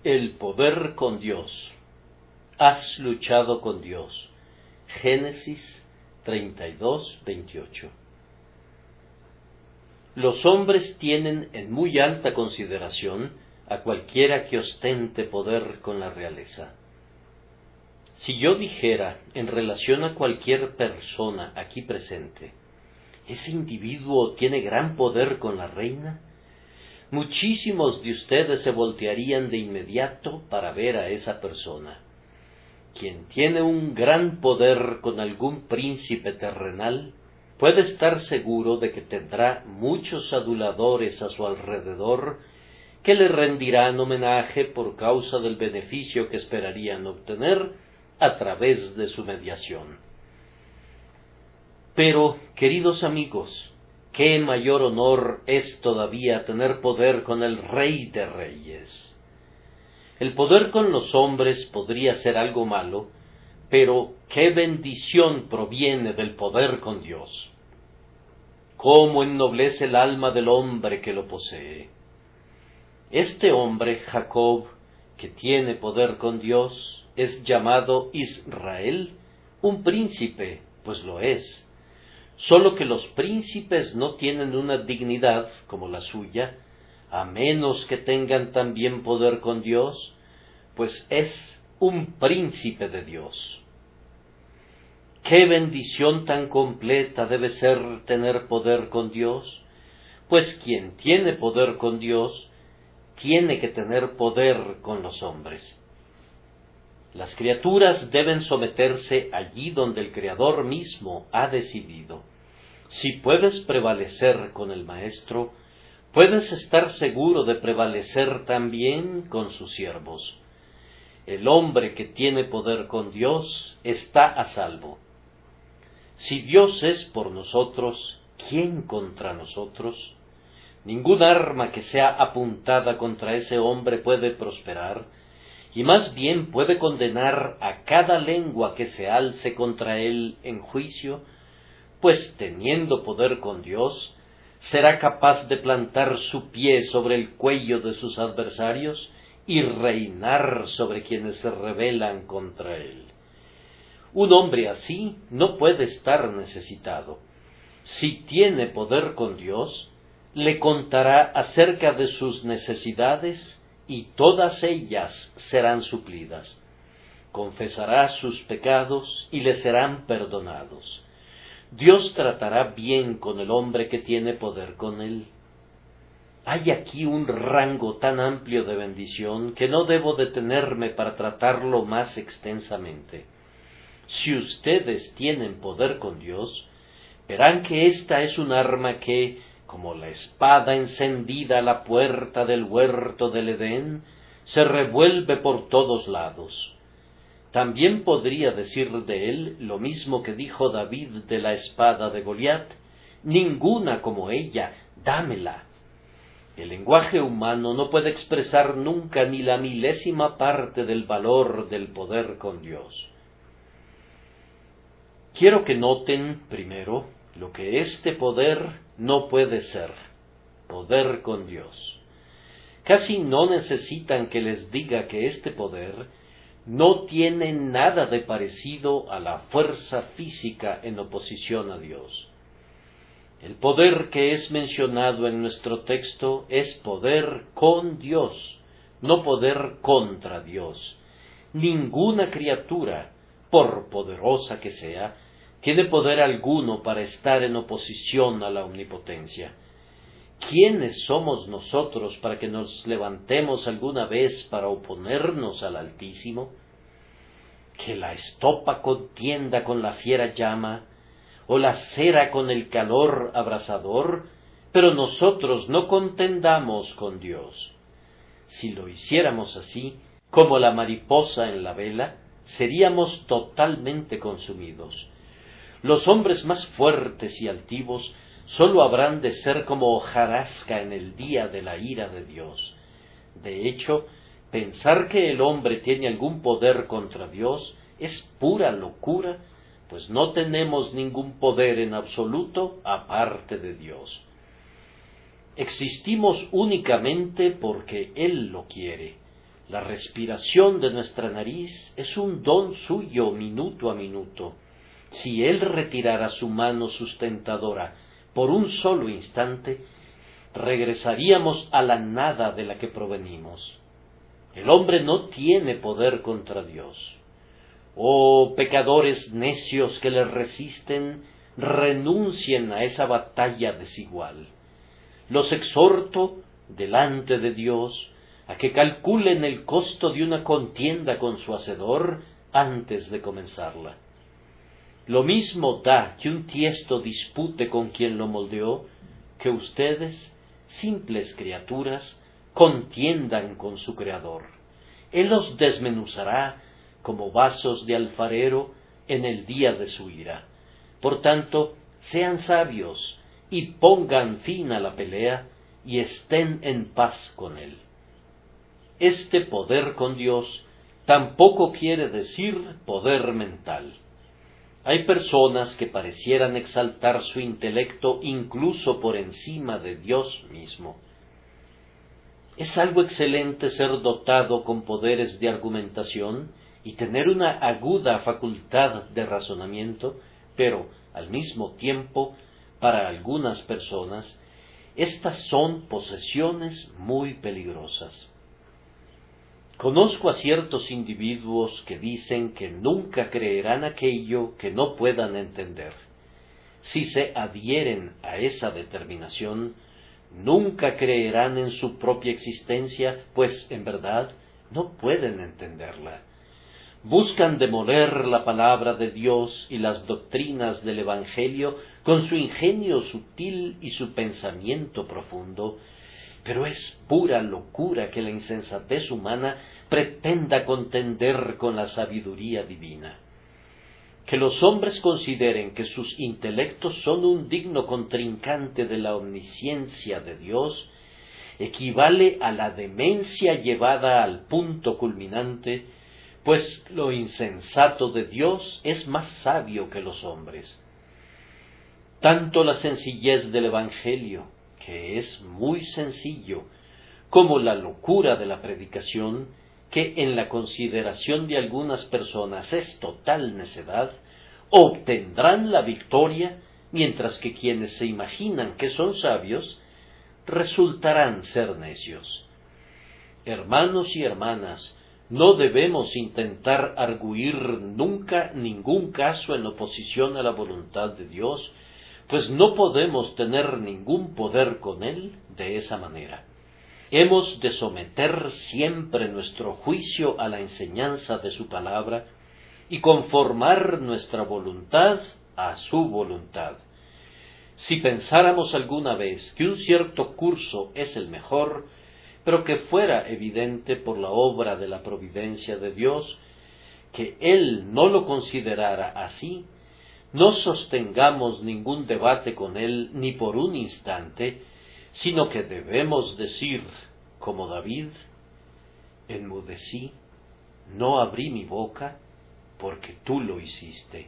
El poder con Dios. Has luchado con Dios. Génesis 32:28. Los hombres tienen en muy alta consideración a cualquiera que ostente poder con la realeza. Si yo dijera en relación a cualquier persona aquí presente, ese individuo tiene gran poder con la reina, muchísimos de ustedes se voltearían de inmediato para ver a esa persona. Quien tiene un gran poder con algún príncipe terrenal, puede estar seguro de que tendrá muchos aduladores a su alrededor que le rendirán homenaje por causa del beneficio que esperarían obtener a través de su mediación. Pero, queridos amigos, qué mayor honor es todavía tener poder con el Rey de Reyes. El poder con los hombres podría ser algo malo, pero qué bendición proviene del poder con Dios. Cómo ennoblece el alma del hombre que lo posee. Este hombre, Jacob, que tiene poder con Dios, es llamado Israel, un príncipe, pues lo es. Solo que los príncipes no tienen una dignidad como la suya, a menos que tengan también poder con Dios, pues es un príncipe de Dios. ¡Qué bendición tan completa debe ser tener poder con Dios! Pues quien tiene poder con Dios, tiene que tener poder con los hombres. Las criaturas deben someterse allí donde el Creador mismo ha decidido. Si puedes prevalecer con el Maestro, puedes estar seguro de prevalecer también con sus siervos. El hombre que tiene poder con Dios está a salvo. Si Dios es por nosotros, ¿quién contra nosotros? Ningún arma que sea apuntada contra ese hombre puede prosperar, y más bien puede condenar a cada lengua que se alce contra él en juicio, pues teniendo poder con Dios, será capaz de plantar su pie sobre el cuello de sus adversarios y reinar sobre quienes se rebelan contra él. Un hombre así no puede estar necesitado. Si tiene poder con Dios, le contará acerca de sus necesidades y todas ellas serán suplidas. Confesará sus pecados y le serán perdonados. Dios tratará bien con el hombre que tiene poder con él. Hay aquí un rango tan amplio de bendición que no debo detenerme para tratarlo más extensamente. Si ustedes tienen poder con Dios, verán que esta es un arma que, como la espada encendida a la puerta del huerto del Edén, se revuelve por todos lados. También podría decir de él lo mismo que dijo David de la espada de Goliat: ninguna como ella, dámela. El lenguaje humano no puede expresar nunca ni la milésima parte del valor del poder con Dios. Quiero que noten, primero, lo que este poder no puede ser: poder con Dios. Casi no necesitan que les diga que este poder no tiene nada de parecido a la fuerza física en oposición a Dios. El poder que es mencionado en nuestro texto es poder con Dios, no poder contra Dios. Ninguna criatura, por poderosa que sea, tiene poder alguno para estar en oposición a la omnipotencia. ¿Quiénes somos nosotros para que nos levantemos alguna vez para oponernos al Altísimo? Que la estopa contienda con la fiera llama, o la cera con el calor abrasador, pero nosotros no contendamos con Dios. Si lo hiciéramos así, como la mariposa en la vela, seríamos totalmente consumidos. Los hombres más fuertes y altivos sólo habrán de ser como hojarasca en el día de la ira de Dios. De hecho, pensar que el hombre tiene algún poder contra Dios es pura locura, pues no tenemos ningún poder en absoluto aparte de Dios. Existimos únicamente porque Él lo quiere. La respiración de nuestra nariz es un don suyo minuto a minuto. Si Él retirara su mano sustentadora por un solo instante, regresaríamos a la nada de la que provenimos. El hombre no tiene poder contra Dios. Oh pecadores necios que le resisten, renuncien a esa batalla desigual. Los exhorto, delante de Dios, a que calculen el costo de una contienda con su Hacedor antes de comenzarla. Lo mismo da que un tiesto dispute con quien lo moldeó, que ustedes, simples criaturas, contiendan con su Creador. Él los desmenuzará como vasos de alfarero en el día de su ira. Por tanto, sean sabios y pongan fin a la pelea y estén en paz con Él. Este poder con Dios tampoco quiere decir poder mental. Hay personas que parecieran exaltar su intelecto incluso por encima de Dios mismo. Es algo excelente ser dotado con poderes de argumentación y tener una aguda facultad de razonamiento, pero, al mismo tiempo, para algunas personas, estas son posesiones muy peligrosas. Conozco a ciertos individuos que dicen que nunca creerán aquello que no puedan entender. Si se adhieren a esa determinación, nunca creerán en su propia existencia, pues en verdad no pueden entenderla. Buscan demoler la palabra de Dios y las doctrinas del Evangelio con su ingenio sutil y su pensamiento profundo, pero es pura locura que la insensatez humana pretenda contender con la sabiduría divina. Que los hombres consideren que sus intelectos son un digno contrincante de la omnisciencia de Dios, equivale a la demencia llevada al punto culminante, pues lo insensato de Dios es más sabio que los hombres. Tanto la sencillez del Evangelio, que es muy sencillo, como la locura de la predicación, que en la consideración de algunas personas es total necedad, obtendrán la victoria, mientras que quienes se imaginan que son sabios, resultarán ser necios. Hermanos y hermanas, no debemos intentar arguir nunca ningún caso en oposición a la voluntad de Dios, pues no podemos tener ningún poder con Él de esa manera. Hemos de someter siempre nuestro juicio a la enseñanza de su palabra y conformar nuestra voluntad a su voluntad. Si pensáramos alguna vez que un cierto curso es el mejor, pero que fuera evidente por la obra de la providencia de Dios, que Él no lo considerara así, no sostengamos ningún debate con Él ni por un instante, sino que debemos decir, como David, enmudecí, no abrí mi boca, porque tú lo hiciste.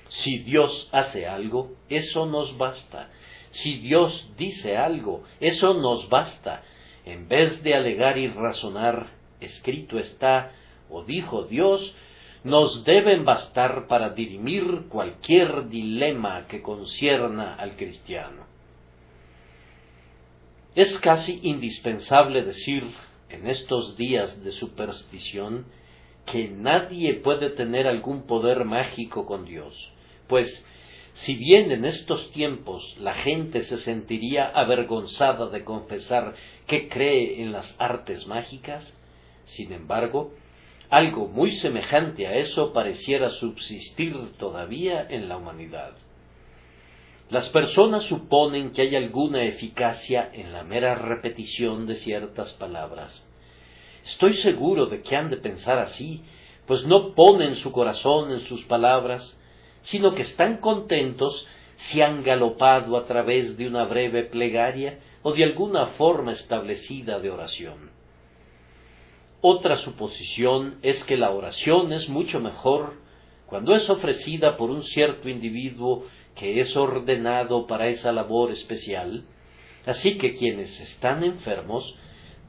Si Dios hace algo, eso nos basta. Si Dios dice algo, eso nos basta. En vez de alegar y razonar, escrito está, o dijo Dios, nos deben bastar para dirimir cualquier dilema que concierna al cristiano. Es casi indispensable decir, en estos días de superstición, que nadie puede tener algún poder mágico con Dios, pues si bien en estos tiempos la gente se sentiría avergonzada de confesar que cree en las artes mágicas, sin embargo, algo muy semejante a eso pareciera subsistir todavía en la humanidad. Las personas suponen que hay alguna eficacia en la mera repetición de ciertas palabras. Estoy seguro de que han de pensar así, pues no ponen su corazón en sus palabras, sino que están contentos si han galopado a través de una breve plegaria o de alguna forma establecida de oración. Otra suposición es que la oración es mucho mejor cuando es ofrecida por un cierto individuo que es ordenado para esa labor especial, así que quienes están enfermos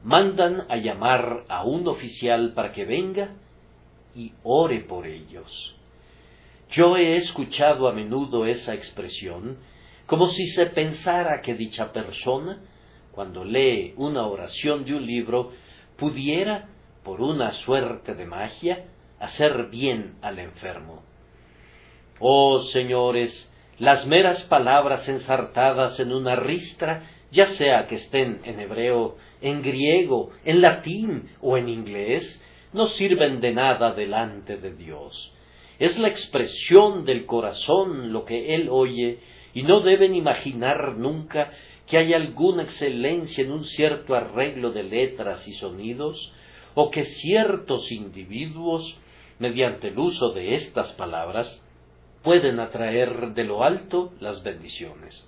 mandan a llamar a un oficial para que venga y ore por ellos. Yo he escuchado a menudo esa expresión, como si se pensara que dicha persona, cuando lee una oración de un libro, pudiera, por una suerte de magia, hacer bien al enfermo. Oh, señores, las meras palabras ensartadas en una ristra, ya sea que estén en hebreo, en griego, en latín o en inglés, no sirven de nada delante de Dios. Es la expresión del corazón lo que Él oye, y no deben imaginar nunca que hay alguna excelencia en un cierto arreglo de letras y sonidos, o que ciertos individuos, mediante el uso de estas palabras, pueden atraer de lo alto las bendiciones.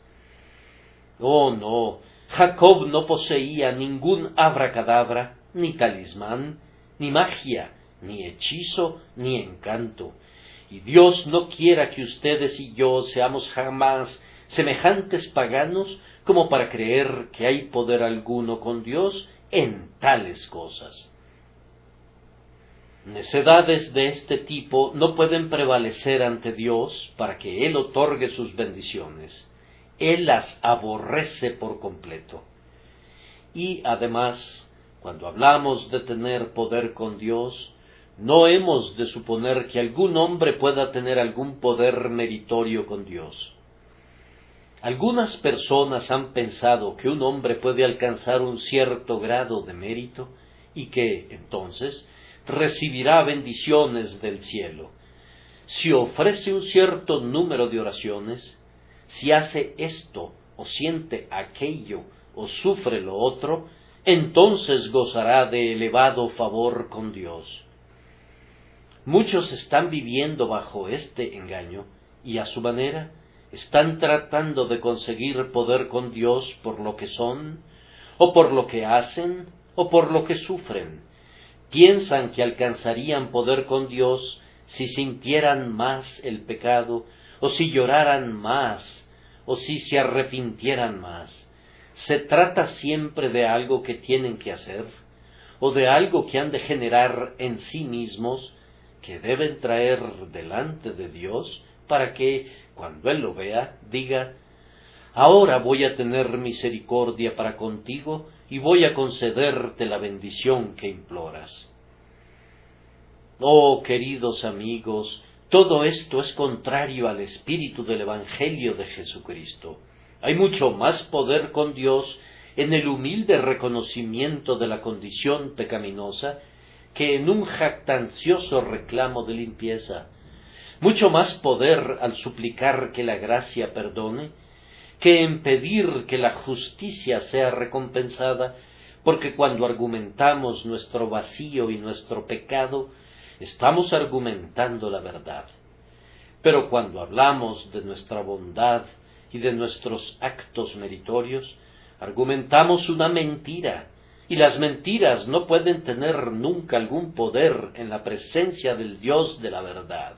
Oh no, Jacob no poseía ningún abracadabra, ni talismán, ni magia, ni hechizo, ni encanto. Y Dios no quiera que ustedes y yo seamos jamás semejantes paganos como para creer que hay poder alguno con Dios en tales cosas. Necedades de este tipo no pueden prevalecer ante Dios para que Él otorgue sus bendiciones. Él las aborrece por completo. Y además, cuando hablamos de tener poder con Dios, no hemos de suponer que algún hombre pueda tener algún poder meritorio con Dios. Algunas personas han pensado que un hombre puede alcanzar un cierto grado de mérito y que, entonces, recibirá bendiciones del cielo. Si ofrece un cierto número de oraciones, si hace esto o siente aquello o sufre lo otro, entonces gozará de elevado favor con Dios. Muchos están viviendo bajo este engaño y a su manera están tratando de conseguir poder con Dios por lo que son, o por lo que hacen, o por lo que sufren. Piensan que alcanzarían poder con Dios si sintieran más el pecado, o si lloraran más, o si se arrepintieran más. Se trata siempre de algo que tienen que hacer, o de algo que han de generar en sí mismos, que deben traer delante de Dios, para que, cuando Él lo vea, diga: ahora voy a tener misericordia para contigo, y voy a concederte la bendición que imploras. Oh, queridos amigos, todo esto es contrario al espíritu del Evangelio de Jesucristo. Hay mucho más poder con Dios en el humilde reconocimiento de la condición pecaminosa que en un jactancioso reclamo de limpieza. Mucho más poder al suplicar que la gracia perdone, que en pedir que la justicia sea recompensada, porque cuando argumentamos nuestro vacío y nuestro pecado, estamos argumentando la verdad. Pero cuando hablamos de nuestra bondad y de nuestros actos meritorios, argumentamos una mentira, y las mentiras no pueden tener nunca algún poder en la presencia del Dios de la verdad.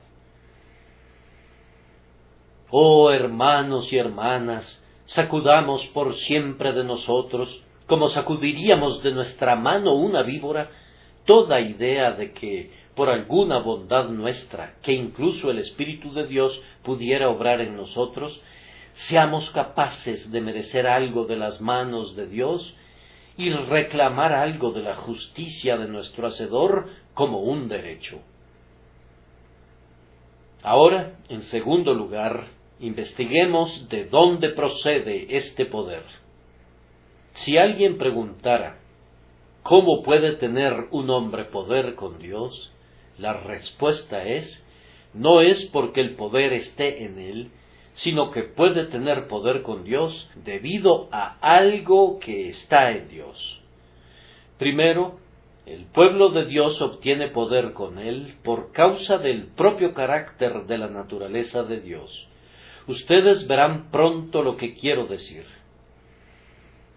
Oh, hermanos y hermanas, sacudamos por siempre de nosotros, como sacudiríamos de nuestra mano una víbora, toda idea de que, por alguna bondad nuestra, que incluso el Espíritu de Dios pudiera obrar en nosotros, seamos capaces de merecer algo de las manos de Dios y reclamar algo de la justicia de nuestro Hacedor como un derecho. Ahora, en segundo lugar, investiguemos de dónde procede este poder. Si alguien preguntara, ¿cómo puede tener un hombre poder con Dios? La respuesta es, no es porque el poder esté en él, sino que puede tener poder con Dios debido a algo que está en Dios. Primero, el pueblo de Dios obtiene poder con él por causa del propio carácter de la naturaleza de Dios. Ustedes verán pronto lo que quiero decir.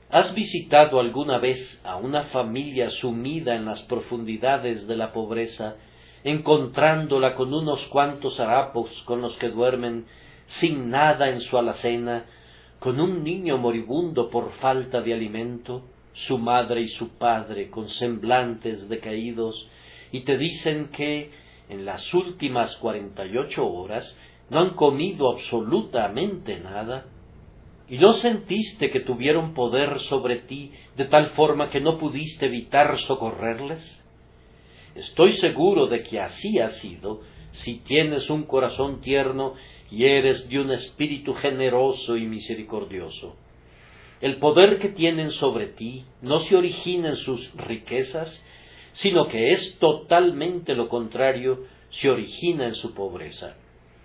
¿Has visitado alguna vez a una familia sumida en las profundidades de la pobreza, encontrándola con unos cuantos harapos con los que duermen, sin nada en su alacena, con un niño moribundo por falta de alimento, su madre y su padre con semblantes decaídos, y te dicen que en las últimas 48 horas no han comido absolutamente nada, y no sentiste que tuvieron poder sobre ti de tal forma que no pudiste evitar socorrerles. Estoy seguro de que así ha sido si tienes un corazón tierno y eres de un espíritu generoso y misericordioso. El poder que tienen sobre ti no se origina en sus riquezas, sino que es totalmente lo contrario, se origina en su pobreza.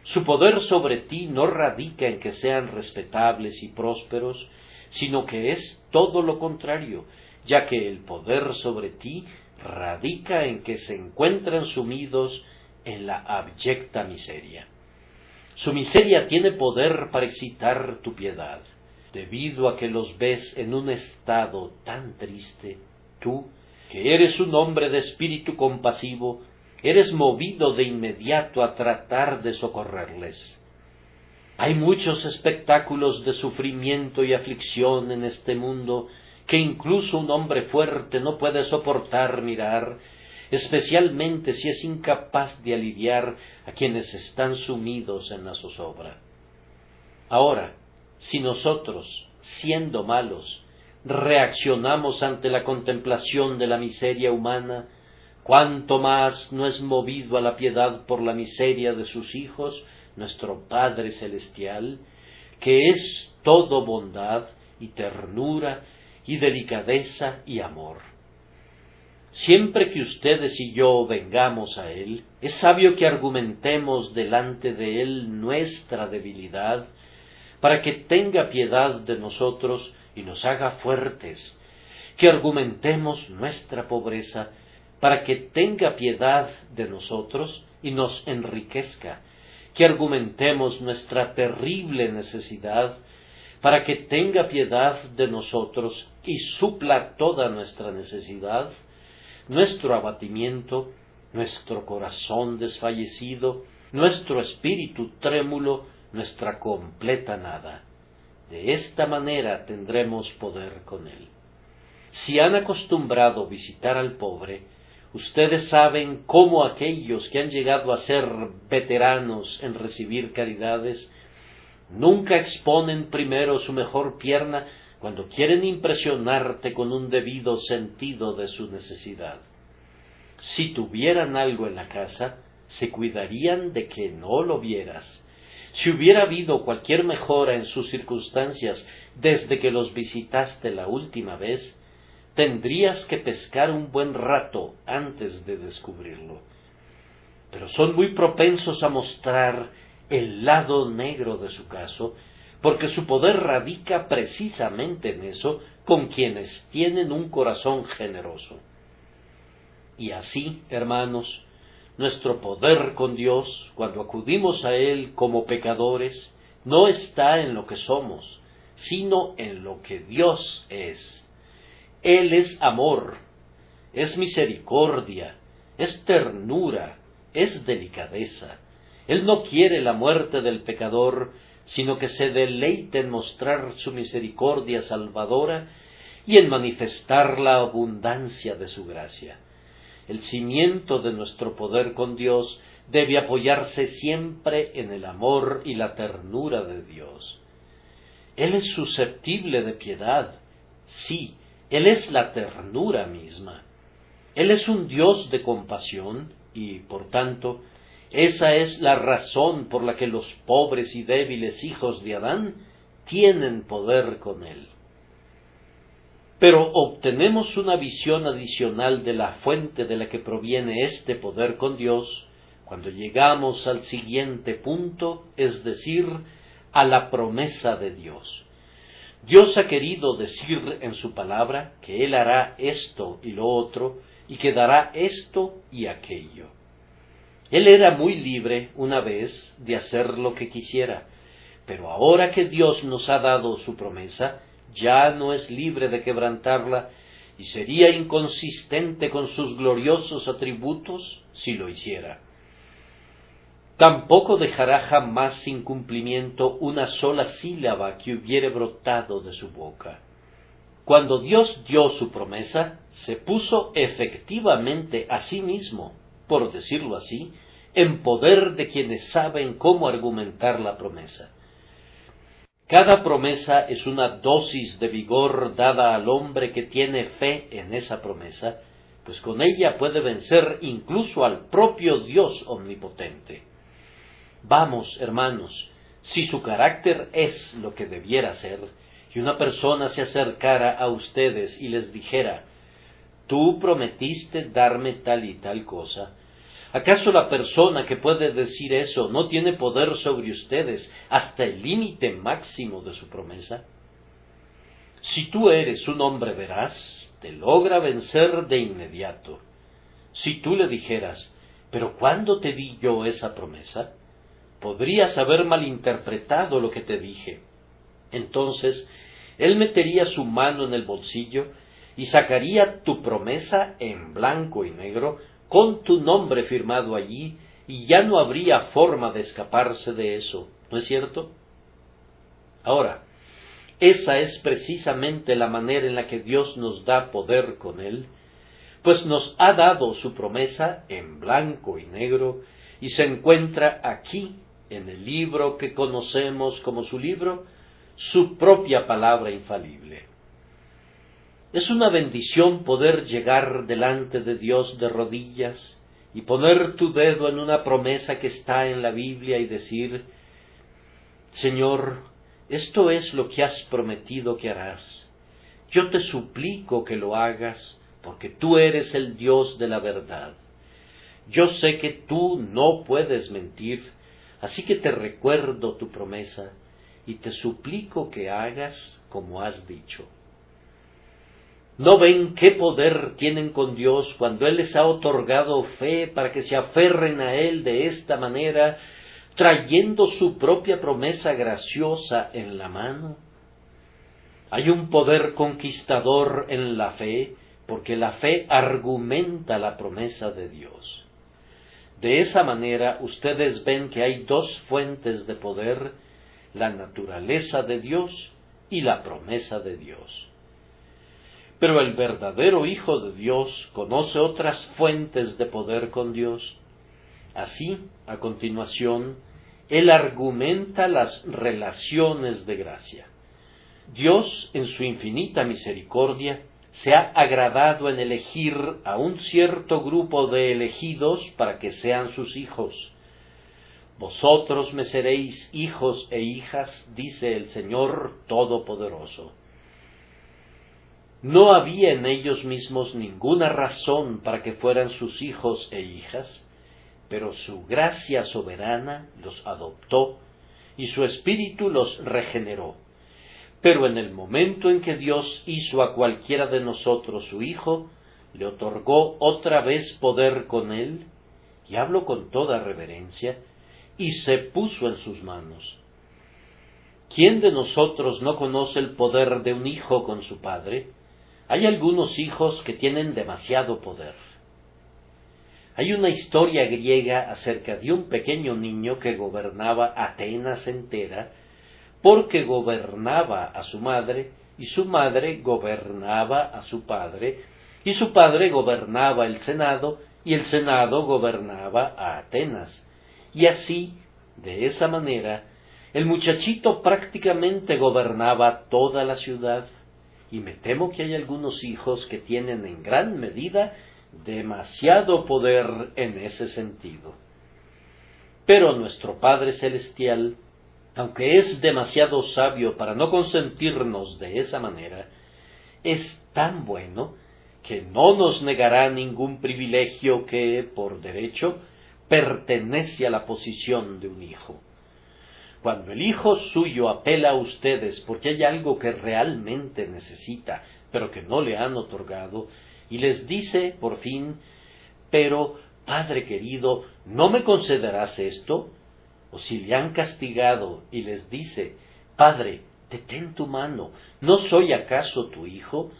Su poder sobre ti no radica en que sean respetables y prósperos, sino que es todo lo contrario, ya que el poder sobre ti radica en que se encuentran sumidos en la abyecta miseria. Su miseria tiene poder para excitar tu piedad. Debido a que los ves en un estado tan triste, tú, que eres un hombre de espíritu compasivo, eres movido de inmediato a tratar de socorrerles. Hay muchos espectáculos de sufrimiento y aflicción en este mundo que incluso un hombre fuerte no puede soportar mirar, especialmente si es incapaz de aliviar a quienes están sumidos en la zozobra. Ahora, si nosotros, siendo malos, reaccionamos ante la contemplación de la miseria humana, ¿cuánto más no es movido a la piedad por la miseria de sus hijos nuestro Padre Celestial, que es todo bondad y ternura y delicadeza y amor? Siempre que ustedes y yo vengamos a Él, es sabio que argumentemos delante de Él nuestra debilidad, para que tenga piedad de nosotros y nos haga fuertes, que argumentemos nuestra pobreza, para que tenga piedad de nosotros y nos enriquezca, que argumentemos nuestra terrible necesidad, para que tenga piedad de nosotros y supla toda nuestra necesidad, nuestro abatimiento, nuestro corazón desfallecido, nuestro espíritu trémulo, nuestra completa nada. De esta manera tendremos poder con Él. Si han acostumbrado visitar al pobre, ustedes saben cómo aquellos que han llegado a ser veteranos en recibir caridades, nunca exponen primero su mejor pierna cuando quieren impresionarte con un debido sentido de su necesidad. Si tuvieran algo en la casa, se cuidarían de que no lo vieras. Si hubiera habido cualquier mejora en sus circunstancias desde que los visitaste la última vez, tendrías que pescar un buen rato antes de descubrirlo. Pero son muy propensos a mostrar el lado negro de su caso, porque su poder radica precisamente en eso, con quienes tienen un corazón generoso. Y así, hermanos, nuestro poder con Dios, cuando acudimos a Él como pecadores, no está en lo que somos, sino en lo que Dios es. Él es amor, es misericordia, es ternura, es delicadeza. Él no quiere la muerte del pecador, sino que se deleite en mostrar su misericordia salvadora y en manifestar la abundancia de su gracia. El cimiento de nuestro poder con Dios debe apoyarse siempre en el amor y la ternura de Dios. Él es susceptible de piedad, sí, Él es la ternura misma. Él es un Dios de compasión y, por tanto, esa es la razón por la que los pobres y débiles hijos de Adán tienen poder con Él. Pero obtenemos una visión adicional de la fuente de la que proviene este poder con Dios cuando llegamos al siguiente punto, es decir, a la promesa de Dios. Dios ha querido decir en su palabra que Él hará esto y lo otro, y que dará esto y aquello. Él era muy libre una vez de hacer lo que quisiera, pero ahora que Dios nos ha dado su promesa, ya no es libre de quebrantarla, y sería inconsistente con sus gloriosos atributos si lo hiciera. Tampoco dejará jamás sin cumplimiento una sola sílaba que hubiere brotado de su boca. Cuando Dios dio su promesa, se puso efectivamente a sí mismo, por decirlo así, en poder de quienes saben cómo argumentar la promesa. Cada promesa es una dosis de vigor dada al hombre que tiene fe en esa promesa, pues con ella puede vencer incluso al propio Dios omnipotente. Vamos, hermanos, si su carácter es lo que debiera ser, y una persona se acercara a ustedes y les dijera, «Tú prometiste darme tal y tal cosa», ¿acaso la persona que puede decir eso no tiene poder sobre ustedes hasta el límite máximo de su promesa? Si tú eres un hombre veraz, te logra vencer de inmediato. Si tú le dijeras, «¿Pero cuándo te di yo esa promesa?», podrías haber malinterpretado lo que te dije. Entonces, él metería su mano en el bolsillo y sacaría tu promesa en blanco y negro, con tu nombre firmado allí, y ya no habría forma de escaparse de eso, ¿no es cierto? Ahora, esa es precisamente la manera en la que Dios nos da poder con Él, pues nos ha dado su promesa en blanco y negro, y se encuentra aquí, en el libro que conocemos como su libro, su propia palabra infalible. Es una bendición poder llegar delante de Dios de rodillas y poner tu dedo en una promesa que está en la Biblia y decir, «Señor, esto es lo que has prometido que harás. Yo te suplico que lo hagas, porque tú eres el Dios de la verdad. Yo sé que tú no puedes mentir, así que te recuerdo tu promesa y te suplico que hagas como has dicho». ¿No ven qué poder tienen con Dios cuando Él les ha otorgado fe para que se aferren a Él de esta manera, trayendo su propia promesa graciosa en la mano? Hay un poder conquistador en la fe, porque la fe argumenta la promesa de Dios. De esa manera ustedes ven que hay dos fuentes de poder, la naturaleza de Dios y la promesa de Dios. Pero el verdadero Hijo de Dios conoce otras fuentes de poder con Dios. Así, a continuación, Él argumenta las relaciones de gracia. Dios, en su infinita misericordia, se ha agradado en elegir a un cierto grupo de elegidos para que sean sus hijos. «Vosotros me seréis hijos e hijas», dice el Señor Todopoderoso. No había en ellos mismos ninguna razón para que fueran sus hijos e hijas, pero su gracia soberana los adoptó y su espíritu los regeneró. Pero en el momento en que Dios hizo a cualquiera de nosotros su hijo, le otorgó otra vez poder con él, y hablo con toda reverencia, y se puso en sus manos. ¿Quién de nosotros no conoce el poder de un hijo con su padre? Hay algunos hijos que tienen demasiado poder. Hay una historia griega acerca de un pequeño niño que gobernaba Atenas entera, porque gobernaba a su madre, y su madre gobernaba a su padre, y su padre gobernaba el Senado, y el Senado gobernaba a Atenas. Y así, de esa manera, el muchachito prácticamente gobernaba toda la ciudad. Y me temo que hay algunos hijos que tienen en gran medida demasiado poder en ese sentido. Pero nuestro Padre Celestial, aunque es demasiado sabio para no consentirnos de esa manera, es tan bueno que no nos negará ningún privilegio que, por derecho, pertenece a la posición de un hijo. Cuando el hijo suyo apela a ustedes porque hay algo que realmente necesita, pero que no le han otorgado, y les dice, por fin, «Pero, Padre querido, ¿no me concederás esto?», o si le han castigado y les dice, «Padre, detén tu mano, ¿no soy acaso tu hijo?»,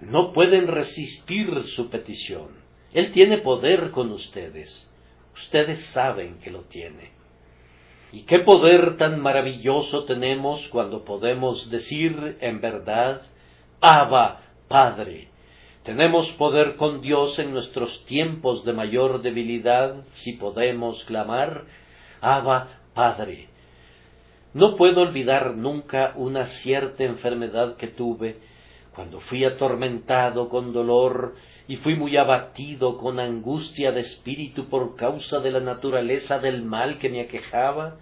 no pueden resistir su petición. Él tiene poder con ustedes. Ustedes saben que lo tiene. Y qué poder tan maravilloso tenemos cuando podemos decir en verdad, Abba, Padre. Tenemos poder con Dios en nuestros tiempos de mayor debilidad, si podemos clamar, Abba, Padre. No puedo olvidar nunca una cierta enfermedad que tuve, cuando fui atormentado con dolor y fui muy abatido con angustia de espíritu por causa de la naturaleza del mal que me aquejaba,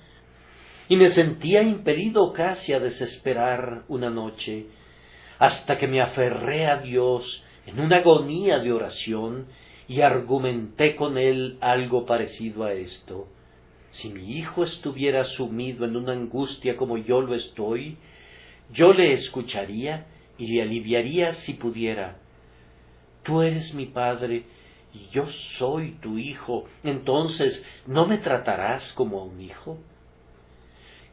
y me sentía impelido casi a desesperar una noche, hasta que me aferré a Dios en una agonía de oración y argumenté con Él algo parecido a esto. Si mi hijo estuviera sumido en una angustia como yo lo estoy, yo le escucharía y le aliviaría si pudiera. Tú eres mi padre y yo soy tu hijo, entonces, ¿no me tratarás como a un hijo?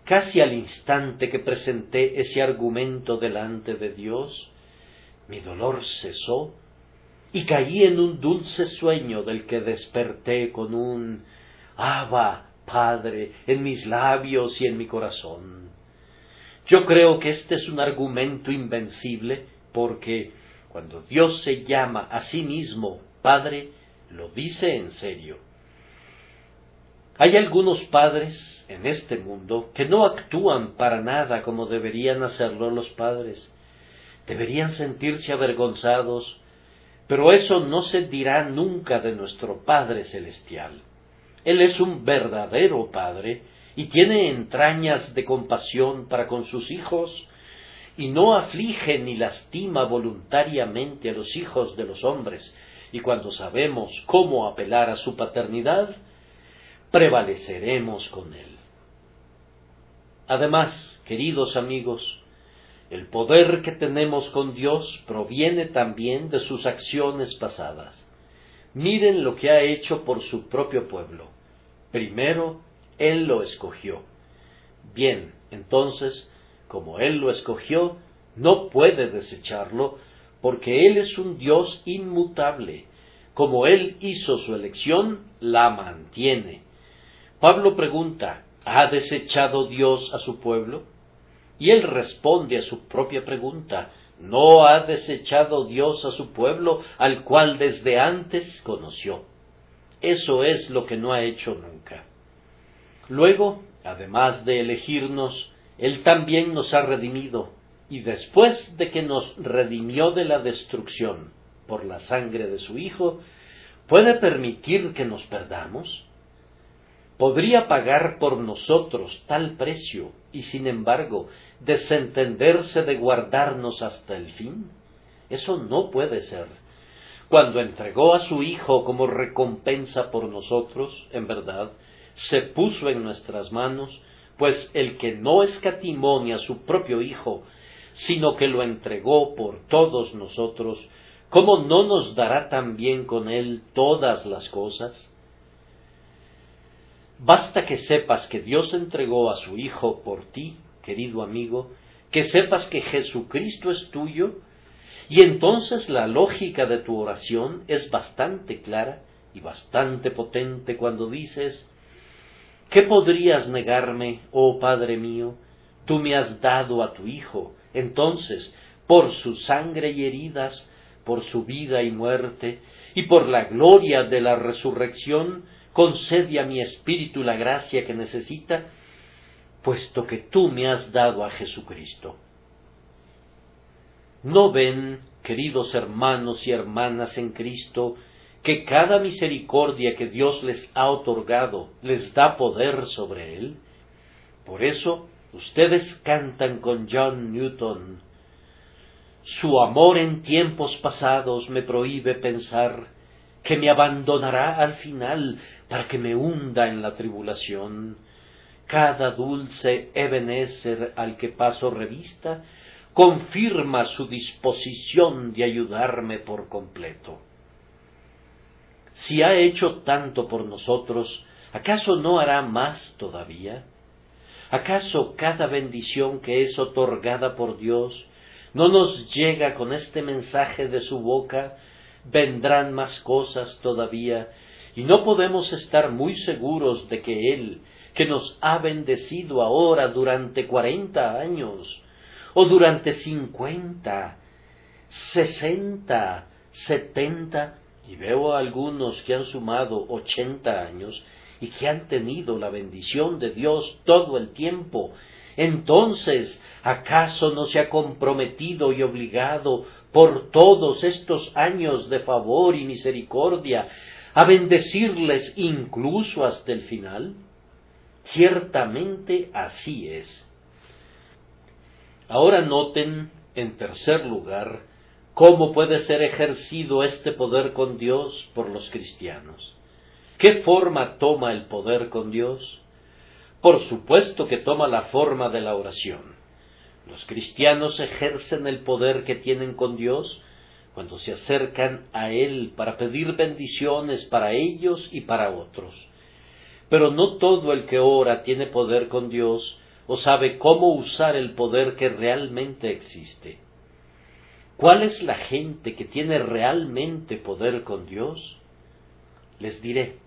Casi al instante que presenté ese argumento delante de Dios, mi dolor cesó y caí en un dulce sueño del que desperté con un Abba, Padre, en mis labios y en mi corazón. Yo creo que este es un argumento invencible porque cuando Dios se llama a sí mismo Padre, lo dice en serio. Hay algunos padres en este mundo que no actúan para nada como deberían hacerlo los padres. Deberían sentirse avergonzados, pero eso no se dirá nunca de nuestro Padre Celestial. Él es un verdadero Padre y tiene entrañas de compasión para con sus hijos, y no aflige ni lastima voluntariamente a los hijos de los hombres, y cuando sabemos cómo apelar a su paternidad, prevaleceremos con Él. Además, queridos amigos, el poder que tenemos con Dios proviene también de sus acciones pasadas. Miren lo que ha hecho por su propio pueblo. Primero, Él lo escogió. Bien, entonces, como Él lo escogió, no puede desecharlo, porque Él es un Dios inmutable. Como Él hizo su elección, la mantiene. Pablo pregunta, ¿ha desechado Dios a su pueblo? Y él responde a su propia pregunta, ¿no ha desechado Dios a su pueblo, al cual desde antes conoció? Eso es lo que no ha hecho nunca. Luego, además de elegirnos, Él también nos ha redimido, y después de que nos redimió de la destrucción por la sangre de su Hijo, ¿puede permitir que nos perdamos? ¿Podría pagar por nosotros tal precio y, sin embargo, desentenderse de guardarnos hasta el fin? Eso no puede ser. Cuando entregó a su Hijo como recompensa por nosotros, en verdad, se puso en nuestras manos, pues el que no escatimó ni a su propio Hijo, sino que lo entregó por todos nosotros, ¿cómo no nos dará también con Él todas las cosas? Basta que sepas que Dios entregó a su Hijo por ti, querido amigo, que sepas que Jesucristo es tuyo, y entonces la lógica de tu oración es bastante clara y bastante potente cuando dices, ¿qué podrías negarme, oh Padre mío? Tú me has dado a tu Hijo, entonces, por su sangre y heridas, por su vida y muerte, y por la gloria de la resurrección, concede a mi espíritu la gracia que necesita, puesto que tú me has dado a Jesucristo. ¿No ven, queridos hermanos y hermanas en Cristo, que cada misericordia que Dios les ha otorgado les da poder sobre Él? Por eso, ustedes cantan con John Newton, su amor en tiempos pasados me prohíbe pensar que me abandonará al final para que me hunda en la tribulación. Cada dulce Ebenezer al que paso revista confirma su disposición de ayudarme por completo. Si ha hecho tanto por nosotros, ¿acaso no hará más todavía? ¿Acaso cada bendición que es otorgada por Dios no nos llega con este mensaje de su boca? Vendrán más cosas todavía, y no podemos estar muy seguros de que Él, que nos ha bendecido ahora durante 40 años, o durante 50, 60, 70, y veo a algunos que han sumado 80 años y que han tenido la bendición de Dios todo el tiempo. Entonces, ¿acaso no se ha comprometido y obligado por todos estos años de favor y misericordia a bendecirles incluso hasta el final? Ciertamente así es. Ahora noten, en tercer lugar, cómo puede ser ejercido este poder con Dios por los cristianos. ¿Qué forma toma el poder con Dios? Por supuesto que toma la forma de la oración. Los cristianos ejercen el poder que tienen con Dios cuando se acercan a Él para pedir bendiciones para ellos y para otros. Pero no todo el que ora tiene poder con Dios o sabe cómo usar el poder que realmente existe. ¿Cuál es la gente que tiene realmente poder con Dios? Les diré.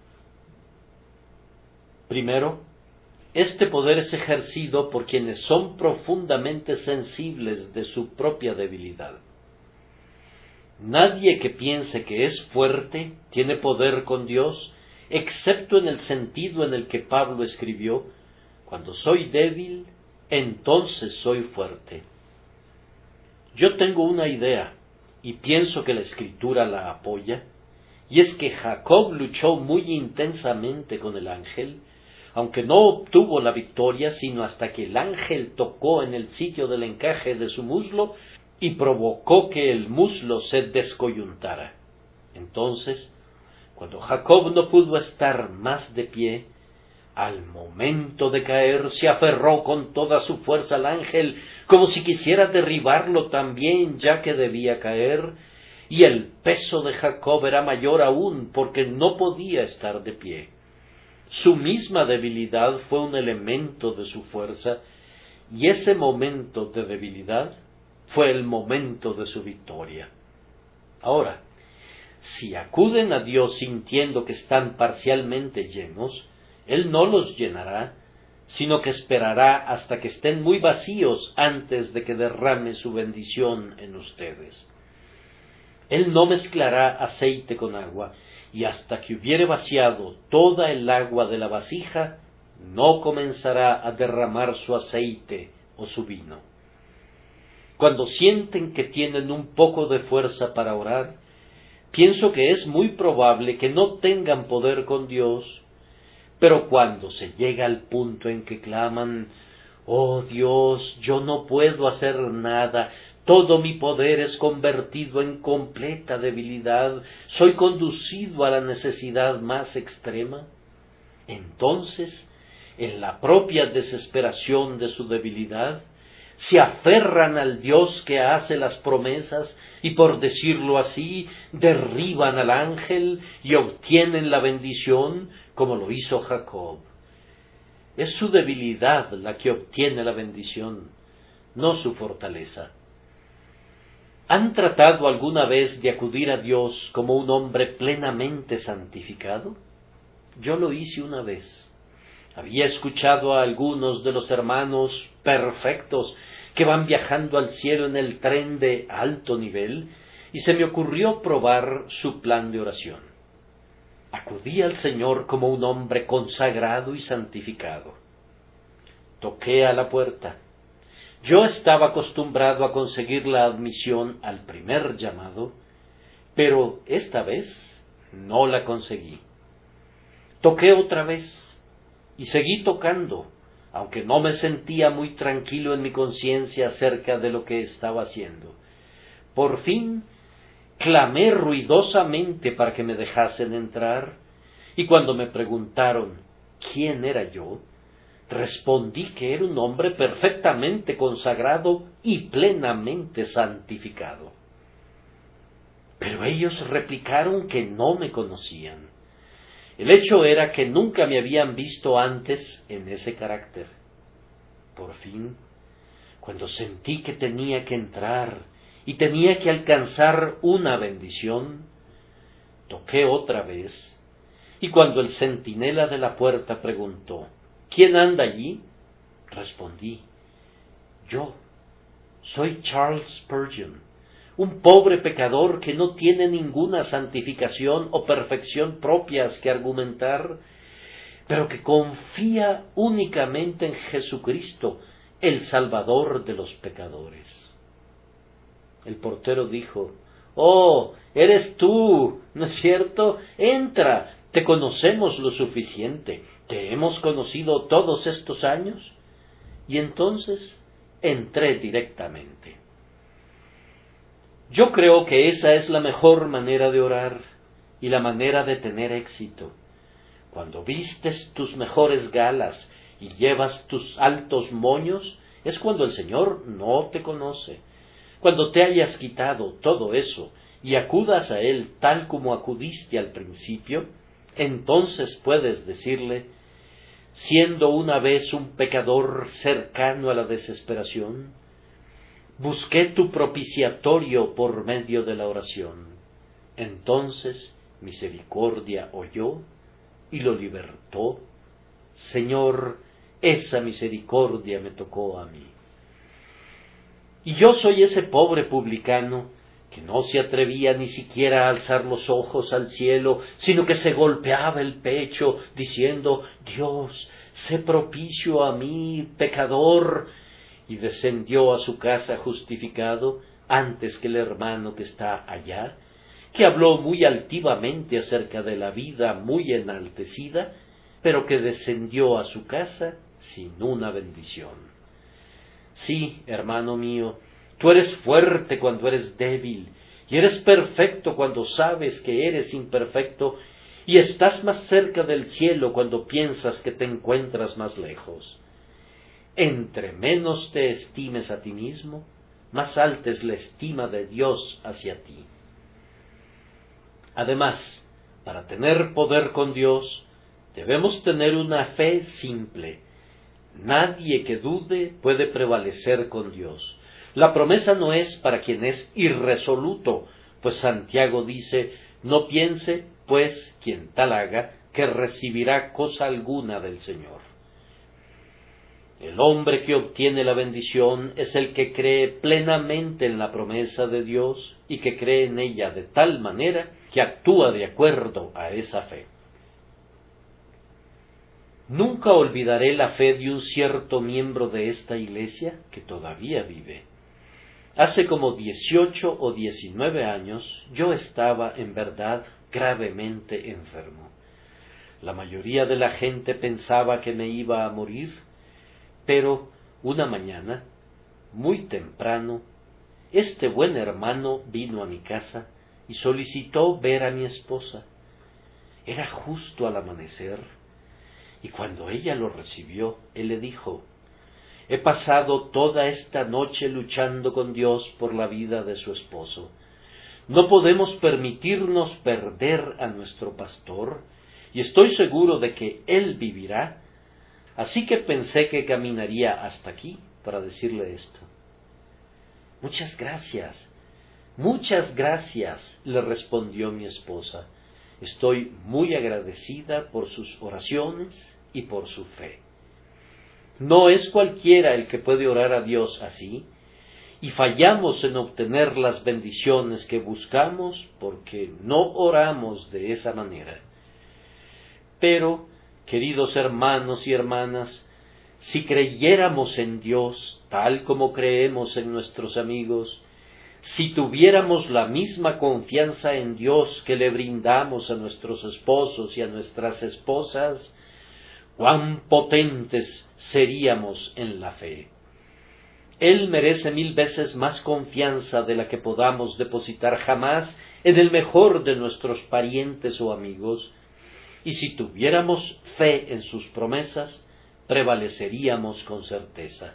Primero, este poder es ejercido por quienes son profundamente sensibles de su propia debilidad. Nadie que piense que es fuerte tiene poder con Dios, excepto en el sentido en el que Pablo escribió: cuando soy débil, entonces soy fuerte. Yo tengo una idea, y pienso que la Escritura la apoya, y es que Jacob luchó muy intensamente con el ángel, aunque no obtuvo la victoria sino hasta que el ángel tocó en el sitio del encaje de su muslo y provocó que el muslo se descoyuntara. Entonces, cuando Jacob no pudo estar más de pie, al momento de caer se aferró con toda su fuerza al ángel, como si quisiera derribarlo también, ya que debía caer, y el peso de Jacob era mayor aún porque no podía estar de pie. Su misma debilidad fue un elemento de su fuerza, y ese momento de debilidad fue el momento de su victoria. Ahora, si acuden a Dios sintiendo que están parcialmente llenos, Él no los llenará, sino que esperará hasta que estén muy vacíos antes de que derrame su bendición en ustedes. Él no mezclará aceite con agua, y hasta que hubiere vaciado toda el agua de la vasija, no comenzará a derramar su aceite o su vino. Cuando sienten que tienen un poco de fuerza para orar, pienso que es muy probable que no tengan poder con Dios, pero cuando se llega al punto en que claman: «Oh Dios, yo no puedo hacer nada, todo mi poder es convertido en completa debilidad, soy conducido a la necesidad más extrema», entonces, en la propia desesperación de su debilidad, se aferran al Dios que hace las promesas y, por decirlo así, derriban al ángel y obtienen la bendición como lo hizo Jacob. Es su debilidad la que obtiene la bendición, no su fortaleza. ¿Han tratado alguna vez de acudir a Dios como un hombre plenamente santificado? Yo lo hice una vez. Había escuchado a algunos de los hermanos perfectos que van viajando al cielo en el tren de alto nivel, y se me ocurrió probar su plan de oración. Acudí al Señor como un hombre consagrado y santificado. Toqué a la puerta. Yo estaba acostumbrado a conseguir la admisión al primer llamado, pero esta vez no la conseguí. Toqué otra vez y seguí tocando, aunque no me sentía muy tranquilo en mi conciencia acerca de lo que estaba haciendo. Por fin, clamé ruidosamente para que me dejasen entrar, y cuando me preguntaron quién era yo, respondí que era un hombre perfectamente consagrado y plenamente santificado. Pero ellos replicaron que no me conocían. El hecho era que nunca me habían visto antes en ese carácter. Por fin, cuando sentí que tenía que entrar y tenía que alcanzar una bendición, toqué otra vez, y cuando el centinela de la puerta preguntó: «¿Quién anda allí?», respondí: «Yo soy Charles Spurgeon, un pobre pecador que no tiene ninguna santificación o perfección propias que argumentar, pero que confía únicamente en Jesucristo, el Salvador de los pecadores. El portero dijo: «Oh, eres tú, ¿no es cierto? Entra, te conocemos lo suficiente, te hemos conocido todos estos años». Y entonces entré directamente. Yo creo que esa es la mejor manera de orar y la manera de tener éxito. Cuando vistes tus mejores galas y llevas tus altos moños, es cuando el Señor no te conoce. Cuando te hayas quitado todo eso y acudas a Él tal como acudiste al principio, entonces puedes decirle: «Siendo una vez un pecador cercano a la desesperación, busqué tu propiciatorio por medio de la oración. Entonces misericordia oyó y lo libertó. Señor, esa misericordia me tocó a mí». Y yo soy ese pobre publicano que no se atrevía ni siquiera a alzar los ojos al cielo, sino que se golpeaba el pecho diciendo: «Dios, sé propicio a mí, pecador», y descendió a su casa justificado antes que el hermano que está allá, que habló muy altivamente acerca de la vida muy enaltecida, pero que descendió a su casa sin una bendición. Sí, hermano mío, tú eres fuerte cuando eres débil, y eres perfecto cuando sabes que eres imperfecto, y estás más cerca del cielo cuando piensas que te encuentras más lejos. Entre menos te estimes a ti mismo, más alta es la estima de Dios hacia ti. Además, para tener poder con Dios, debemos tener una fe simple. Nadie que dude puede prevalecer con Dios. La promesa no es para quien es irresoluto, pues Santiago dice: «No piense, pues, quien tal haga, que recibirá cosa alguna del Señor». El hombre que obtiene la bendición es el que cree plenamente en la promesa de Dios y que cree en ella de tal manera que actúa de acuerdo a esa fe. Nunca olvidaré la fe de un cierto miembro de esta iglesia que todavía vive. Hace como 18 o 19 años yo estaba en verdad gravemente enfermo. La mayoría de la gente pensaba que me iba a morir, pero una mañana, muy temprano, este buen hermano vino a mi casa y solicitó ver a mi esposa. Era justo al amanecer, y cuando ella lo recibió, él le dijo: «He pasado toda esta noche luchando con Dios por la vida de su esposo. No podemos permitirnos perder a nuestro pastor, y estoy seguro de que él vivirá, así que pensé que caminaría hasta aquí para decirle esto». «Muchas gracias», le respondió mi esposa. «Estoy muy agradecida por sus oraciones y por su fe». No es cualquiera el que puede orar a Dios así, y fallamos en obtener las bendiciones que buscamos porque no oramos de esa manera. Pero, queridos hermanos y hermanas, si creyéramos en Dios tal como creemos en nuestros amigos, si tuviéramos la misma confianza en Dios que le brindamos a nuestros esposos y a nuestras esposas, cuán potentes seríamos en la fe. Él merece 1000 veces más confianza de la que podamos depositar jamás en el mejor de nuestros parientes o amigos, y si tuviéramos fe en sus promesas, prevaleceríamos con certeza.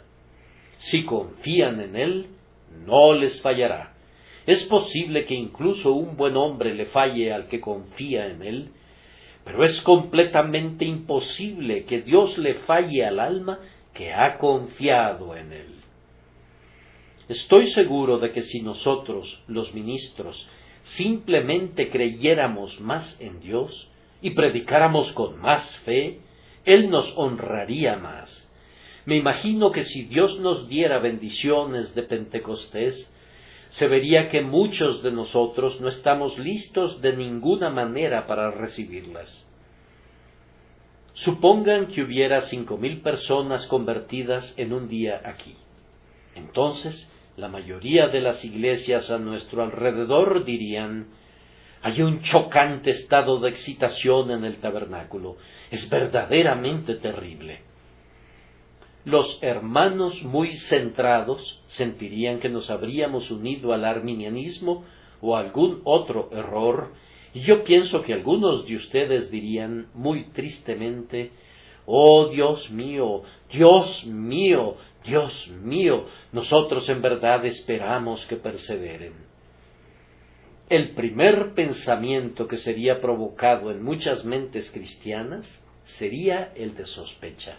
Si confían en Él, no les fallará. Es posible que incluso un buen hombre le falle al que confía en Él, pero es completamente imposible que Dios le falle al alma que ha confiado en Él. Estoy seguro de que si nosotros, los ministros, simplemente creyéramos más en Dios y predicáramos con más fe, Él nos honraría más. Me imagino que si Dios nos diera bendiciones de Pentecostés, se vería que muchos de nosotros no estamos listos de ninguna manera para recibirlas. Supongan que hubiera 5,000 personas convertidas en un día aquí. Entonces, la mayoría de las iglesias a nuestro alrededor dirían: hay un chocante estado de excitación en el tabernáculo, es verdaderamente terrible. Los hermanos muy centrados sentirían que nos habríamos unido al arminianismo o a algún otro error, y yo pienso que algunos de ustedes dirían muy tristemente: oh Dios mío, Dios mío, Dios mío, nosotros en verdad esperamos que perseveren. El primer pensamiento que sería provocado en muchas mentes cristianas sería el de sospecha.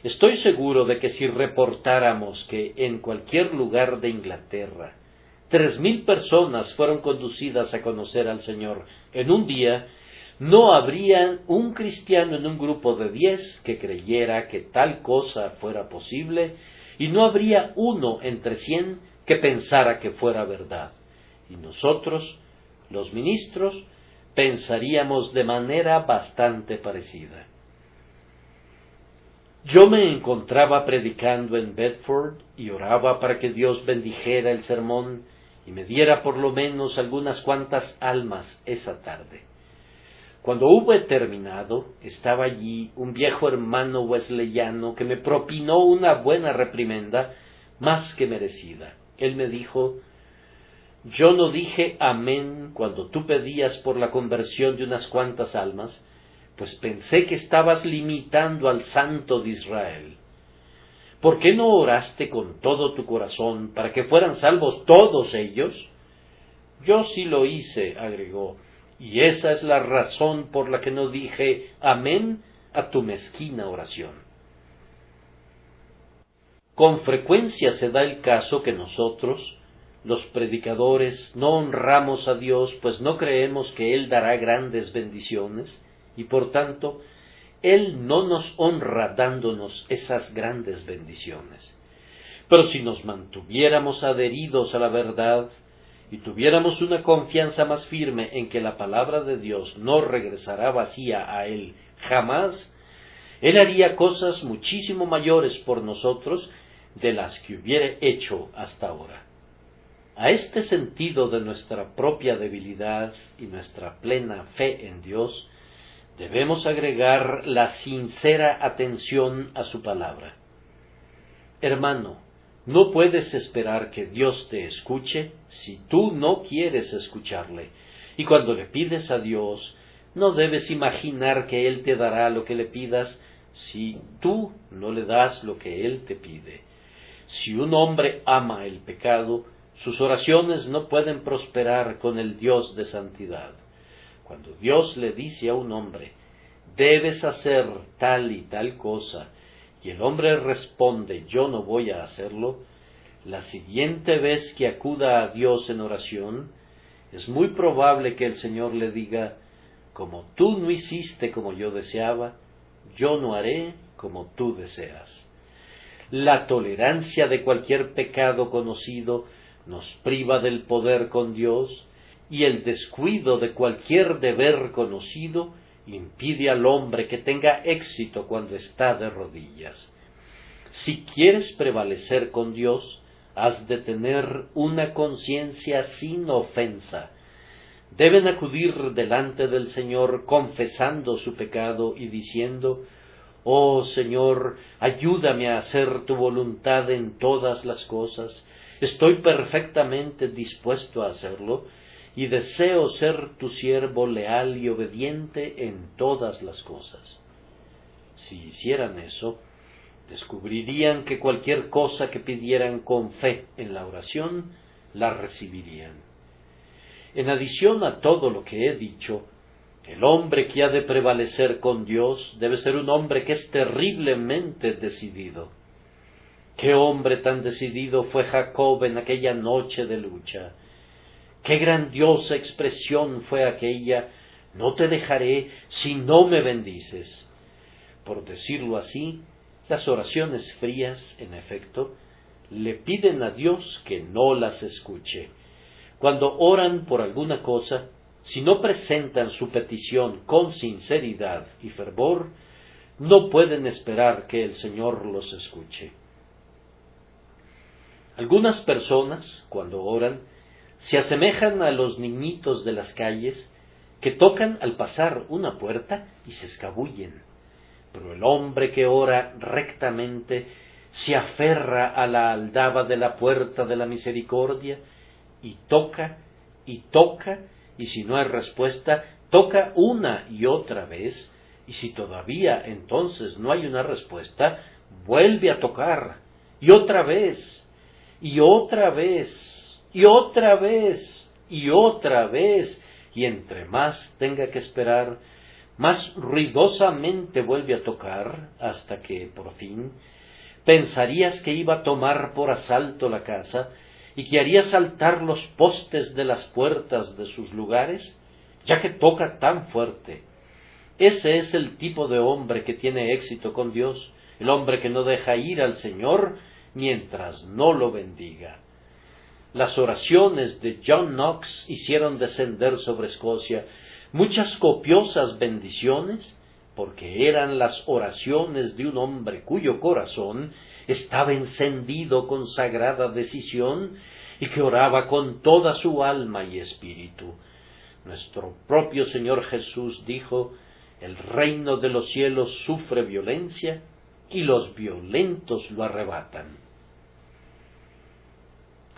Estoy seguro de que si reportáramos que en cualquier lugar de Inglaterra 3,000 personas fueron conducidas a conocer al Señor en un día, no habría un cristiano en un grupo de 10 que creyera que tal cosa fuera posible, y no habría uno entre 100 que pensara que fuera verdad. Y nosotros, los ministros, pensaríamos de manera bastante parecida. Yo me encontraba predicando en Bedford y oraba para que Dios bendijera el sermón y me diera por lo menos algunas cuantas almas esa tarde. Cuando hube terminado, estaba allí un viejo hermano wesleyano que me propinó una buena reprimenda, más que merecida. Él me dijo: yo no dije amén cuando tú pedías por la conversión de unas cuantas almas, pues pensé que estabas limitando al Santo de Israel. ¿Por qué no oraste con todo tu corazón para que fueran salvos todos ellos? Yo sí lo hice, agregó, y esa es la razón por la que no dije amén a tu mezquina oración. Con frecuencia se da el caso que nosotros, los predicadores, no honramos a Dios, pues no creemos que Él dará grandes bendiciones, y por tanto, Él no nos honra dándonos esas grandes bendiciones. Pero si nos mantuviéramos adheridos a la verdad y tuviéramos una confianza más firme en que la palabra de Dios no regresará vacía a Él jamás, Él haría cosas muchísimo mayores por nosotros de las que hubiera hecho hasta ahora. A este sentido de nuestra propia debilidad y nuestra plena fe en Dios, debemos agregar la sincera atención a su palabra. Hermano, no puedes esperar que Dios te escuche si tú no quieres escucharle, y cuando le pides a Dios, no debes imaginar que Él te dará lo que le pidas si tú no le das lo que Él te pide. Si un hombre ama el pecado, sus oraciones no pueden prosperar con el Dios de santidad. Cuando Dios le dice a un hombre: debes hacer tal y tal cosa, y el hombre responde: yo no voy a hacerlo, la siguiente vez que acuda a Dios en oración, es muy probable que el Señor le diga: como tú no hiciste como yo deseaba, yo no haré como tú deseas. La tolerancia de cualquier pecado conocido nos priva del poder con Dios, y el descuido de cualquier deber conocido impide al hombre que tenga éxito cuando está de rodillas. Si quieres prevalecer con Dios, has de tener una conciencia sin ofensa. Deben acudir delante del Señor confesando su pecado y diciendo: oh Señor, ayúdame a hacer tu voluntad en todas las cosas. Estoy perfectamente dispuesto a hacerlo, y deseo ser tu siervo leal y obediente en todas las cosas. Si hicieran eso, descubrirían que cualquier cosa que pidieran con fe en la oración, la recibirían. En adición a todo lo que he dicho, el hombre que ha de prevalecer con Dios debe ser un hombre que es terriblemente decidido. ¡Qué hombre tan decidido fue Jacob en aquella noche de lucha! ¡Qué grandiosa expresión fue aquella! No te dejaré si no me bendices. Por decirlo así, las oraciones frías, en efecto, le piden a Dios que no las escuche. Cuando oran por alguna cosa, si no presentan su petición con sinceridad y fervor, no pueden esperar que el Señor los escuche. Algunas personas, cuando oran, se asemejan a los niñitos de las calles que tocan al pasar una puerta y se escabullen. Pero el hombre que ora rectamente se aferra a la aldaba de la puerta de la misericordia y toca, y si no hay respuesta, toca una y otra vez, y si todavía entonces no hay una respuesta, vuelve a tocar, y otra vez, y otra vez, y otra vez, y otra vez, y entre más tenga que esperar, más ruidosamente vuelve a tocar, hasta que, por fin, pensarías que iba a tomar por asalto la casa, y que haría saltar los postes de las puertas de sus lugares, ya que toca tan fuerte. Ese es el tipo de hombre que tiene éxito con Dios, el hombre que no deja ir al Señor mientras no lo bendiga. Las oraciones de John Knox hicieron descender sobre Escocia muchas copiosas bendiciones, porque eran las oraciones de un hombre cuyo corazón estaba encendido con sagrada decisión y que oraba con toda su alma y espíritu. Nuestro propio Señor Jesús dijo: el reino de los cielos sufre violencia y los violentos lo arrebatan.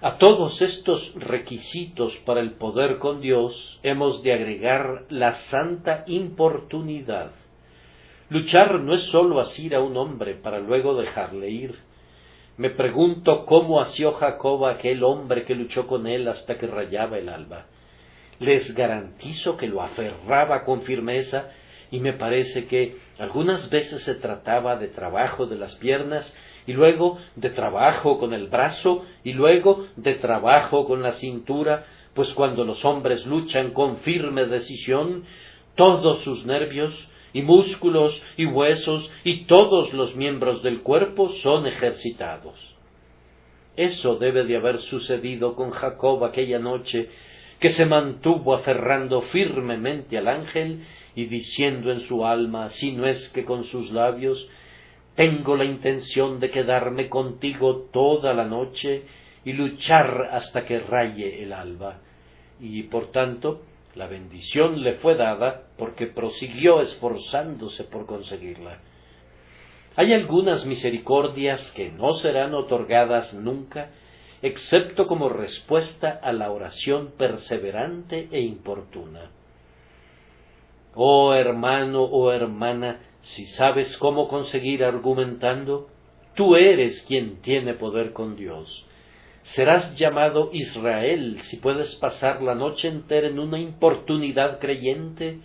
A todos estos requisitos para el poder con Dios hemos de agregar la santa importunidad. Luchar no es sólo asir a un hombre para luego dejarle ir. Me pregunto cómo asió Jacob a aquel hombre que luchó con él hasta que rayaba el alba. Les garantizo que lo aferraba con firmeza, y me parece que algunas veces se trataba de trabajo de las piernas, y luego de trabajo con el brazo, y luego de trabajo con la cintura, pues cuando los hombres luchan con firme decisión, todos sus nervios y músculos y huesos y todos los miembros del cuerpo son ejercitados. Eso debe de haber sucedido con Jacob aquella noche, que se mantuvo aferrando firmemente al ángel y diciendo en su alma, si no es que con sus labios: tengo la intención de quedarme contigo toda la noche y luchar hasta que raye el alba. Y por tanto, la bendición le fue dada porque prosiguió esforzándose por conseguirla. Hay algunas misericordias que no serán otorgadas nunca, excepto como respuesta a la oración perseverante e importuna. Oh hermano, oh hermana, si sabes cómo conseguir argumentando, tú eres quien tiene poder con Dios. Serás llamado Israel si puedes pasar la noche entera en una importunidad creyente,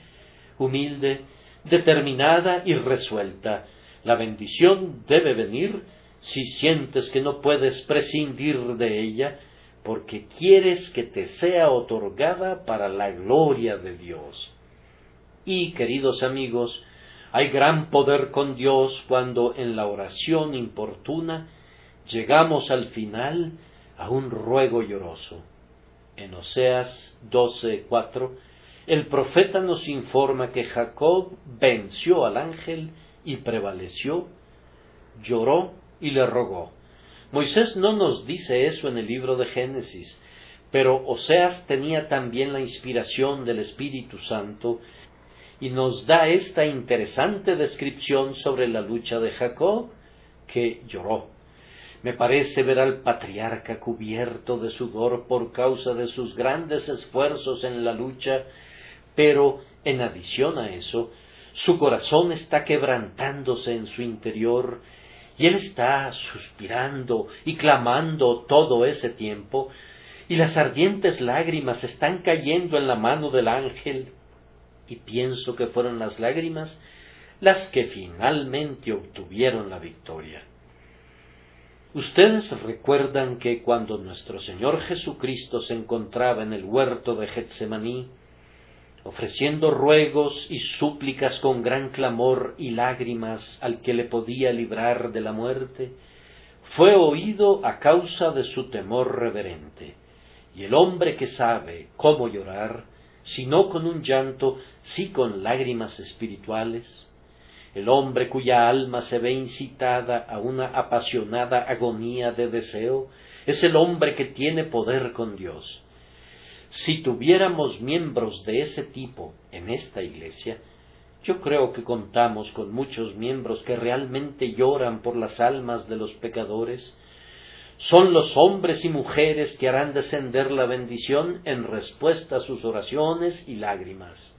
humilde, determinada y resuelta. La bendición debe venir si sientes que no puedes prescindir de ella, porque quieres que te sea otorgada para la gloria de Dios. Y, queridos amigos, hay gran poder con Dios cuando en la oración importuna llegamos al final a un ruego lloroso. En Oseas 12:4, el profeta nos informa que Jacob venció al ángel y prevaleció, lloró y le rogó. Moisés no nos dice eso en el libro de Génesis, pero Oseas tenía también la inspiración del Espíritu Santo y nos da esta interesante descripción sobre la lucha de Jacob, que lloró. Me parece ver al patriarca cubierto de sudor por causa de sus grandes esfuerzos en la lucha, pero en adición a eso, su corazón está quebrantándose en su interior, y él está suspirando y clamando todo ese tiempo, y las ardientes lágrimas están cayendo en la mano del ángel, y pienso que fueron las lágrimas las que finalmente obtuvieron la victoria. Ustedes recuerdan que cuando nuestro Señor Jesucristo se encontraba en el huerto de Getsemaní, ofreciendo ruegos y súplicas con gran clamor y lágrimas al que le podía librar de la muerte, fue oído a causa de su temor reverente. Y el hombre que sabe cómo llorar, si no con un llanto, sí con lágrimas espirituales, el hombre cuya alma se ve incitada a una apasionada agonía de deseo, es el hombre que tiene poder con Dios. Si tuviéramos miembros de ese tipo en esta iglesia, yo creo que contamos con muchos miembros que realmente lloran por las almas de los pecadores. Son los hombres y mujeres que harán descender la bendición en respuesta a sus oraciones y lágrimas.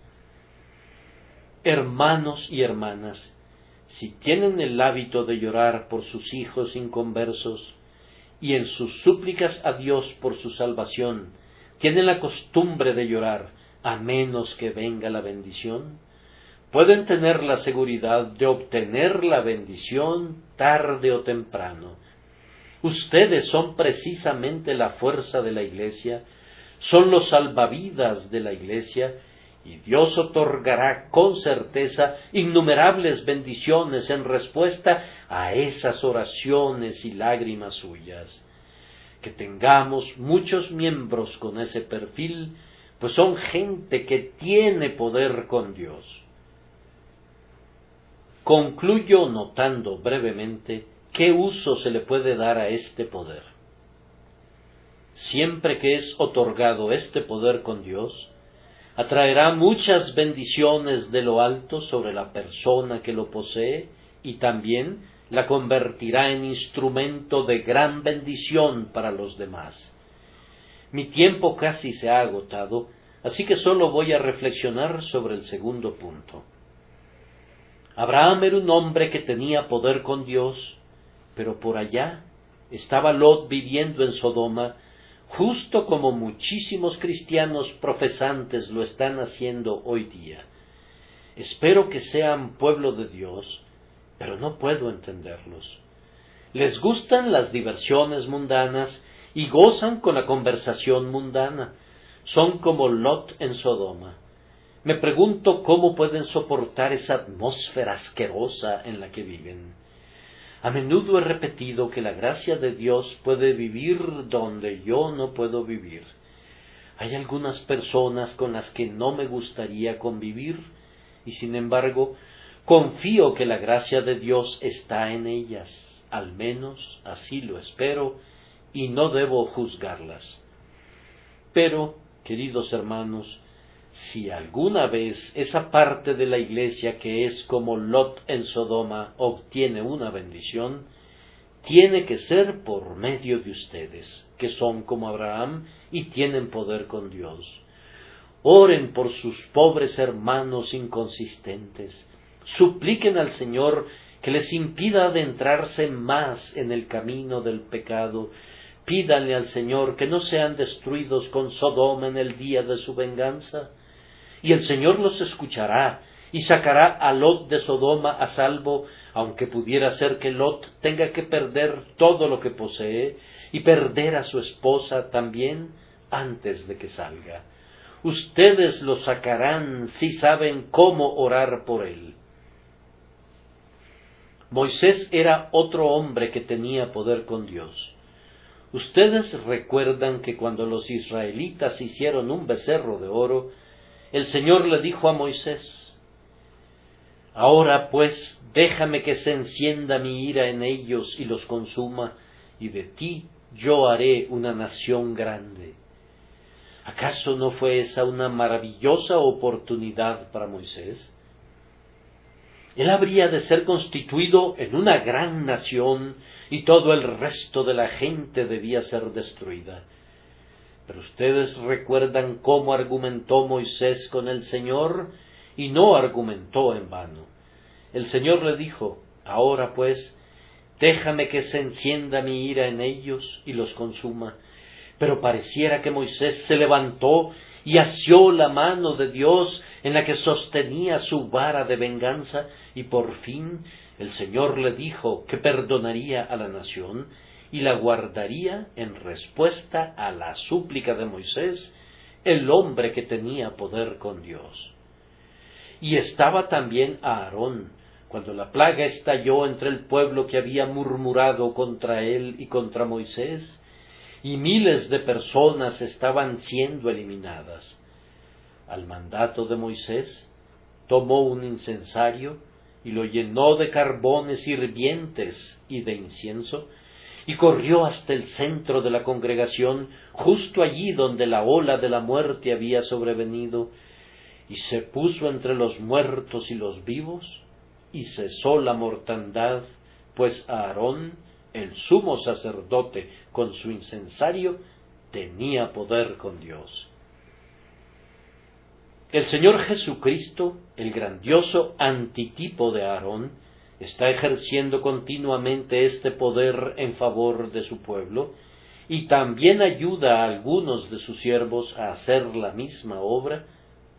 Hermanos y hermanas, si tienen el hábito de llorar por sus hijos inconversos y en sus súplicas a Dios por su salvación tienen la costumbre de llorar a menos que venga la bendición, pueden tener la seguridad de obtener la bendición tarde o temprano. Ustedes son precisamente la fuerza de la Iglesia, son los salvavidas de la Iglesia, y Dios otorgará con certeza innumerables bendiciones en respuesta a esas oraciones y lágrimas suyas. Que tengamos muchos miembros con ese perfil, pues son gente que tiene poder con Dios. Concluyo notando brevemente qué uso se le puede dar a este poder. Siempre que es otorgado este poder con Dios, atraerá muchas bendiciones de lo alto sobre la persona que lo posee y también la convertirá en instrumento de gran bendición para los demás. Mi tiempo casi se ha agotado, así que solo voy a reflexionar sobre el segundo punto. Abraham era un hombre que tenía poder con Dios, pero por allá estaba Lot viviendo en Sodoma, justo como muchísimos cristianos profesantes lo están haciendo hoy día. Espero que sean pueblo de Dios, pero no puedo entenderlos. Les gustan las diversiones mundanas y gozan con la conversación mundana. Son como Lot en Sodoma. Me pregunto cómo pueden soportar esa atmósfera asquerosa en la que viven. A menudo he repetido que la gracia de Dios puede vivir donde yo no puedo vivir. Hay algunas personas con las que no me gustaría convivir, y sin embargo, confío que la gracia de Dios está en ellas, al menos así lo espero, y no debo juzgarlas. Pero, queridos hermanos, si alguna vez esa parte de la iglesia que es como Lot en Sodoma obtiene una bendición, tiene que ser por medio de ustedes, que son como Abraham y tienen poder con Dios. Oren por sus pobres hermanos inconsistentes, supliquen al Señor que les impida adentrarse más en el camino del pecado. Pídanle al Señor que no sean destruidos con Sodoma en el día de su venganza. Y el Señor los escuchará y sacará a Lot de Sodoma a salvo, aunque pudiera ser que Lot tenga que perder todo lo que posee y perder a su esposa también antes de que salga. Ustedes lo sacarán si saben cómo orar por él. Moisés era otro hombre que tenía poder con Dios. Ustedes recuerdan que cuando los israelitas hicieron un becerro de oro, el Señor le dijo a Moisés: «Ahora pues, déjame que se encienda mi ira en ellos y los consuma, y de ti yo haré una nación grande». ¿Acaso no fue esa una maravillosa oportunidad para Moisés? Él habría de ser constituido en una gran nación y todo el resto de la gente debía ser destruida. Pero ustedes recuerdan cómo argumentó Moisés con el Señor, y no argumentó en vano. El Señor le dijo: «Ahora pues, déjame que se encienda mi ira en ellos y los consuma». Pero pareciera que Moisés se levantó y asió la mano de Dios en la que sostenía su vara de venganza, y por fin el Señor le dijo que perdonaría a la nación y la guardaría en respuesta a la súplica de Moisés, el hombre que tenía poder con Dios. Y estaba también Aarón, cuando la plaga estalló entre el pueblo que había murmurado contra él y contra Moisés, y miles de personas estaban siendo eliminadas. Al mandato de Moisés, tomó un incensario y lo llenó de carbones hirvientes y de incienso, y corrió hasta el centro de la congregación, justo allí donde la ola de la muerte había sobrevenido, y se puso entre los muertos y los vivos, y cesó la mortandad, pues Aarón, el sumo sacerdote, con su incensario, tenía poder con Dios. El Señor Jesucristo, el grandioso antitipo de Aarón, está ejerciendo continuamente este poder en favor de su pueblo, y también ayuda a algunos de sus siervos a hacer la misma obra,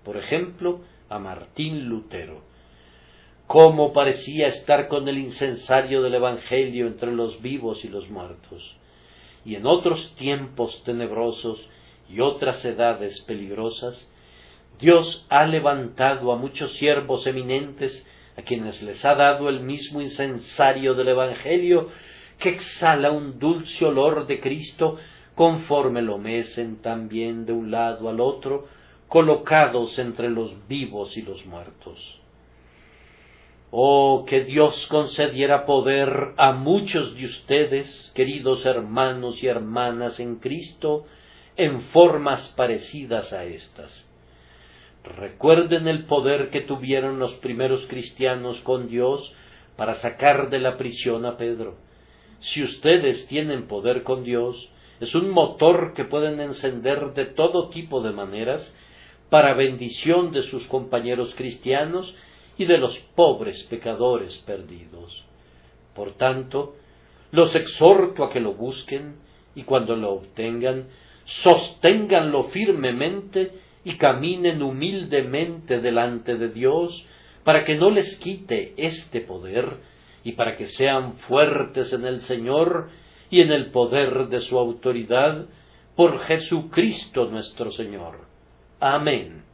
por ejemplo, a Martín Lutero. Cómo parecía estar con el incensario del Evangelio entre los vivos y los muertos. Y en otros tiempos tenebrosos y otras edades peligrosas, Dios ha levantado a muchos siervos eminentes a quienes les ha dado el mismo incensario del Evangelio, que exhala un dulce olor de Cristo, conforme lo mecen también de un lado al otro, colocados entre los vivos y los muertos. Oh, que Dios concediera poder a muchos de ustedes, queridos hermanos y hermanas en Cristo, en formas parecidas a estas. Recuerden el poder que tuvieron los primeros cristianos con Dios para sacar de la prisión a Pedro. Si ustedes tienen poder con Dios, es un motor que pueden encender de todo tipo de maneras para bendición de sus compañeros cristianos y de los pobres pecadores perdidos. Por tanto, los exhorto a que lo busquen y cuando lo obtengan, sosténganlo firmemente y caminen humildemente delante de Dios para que no les quite este poder y para que sean fuertes en el Señor y en el poder de su autoridad por Jesucristo nuestro Señor. Amén.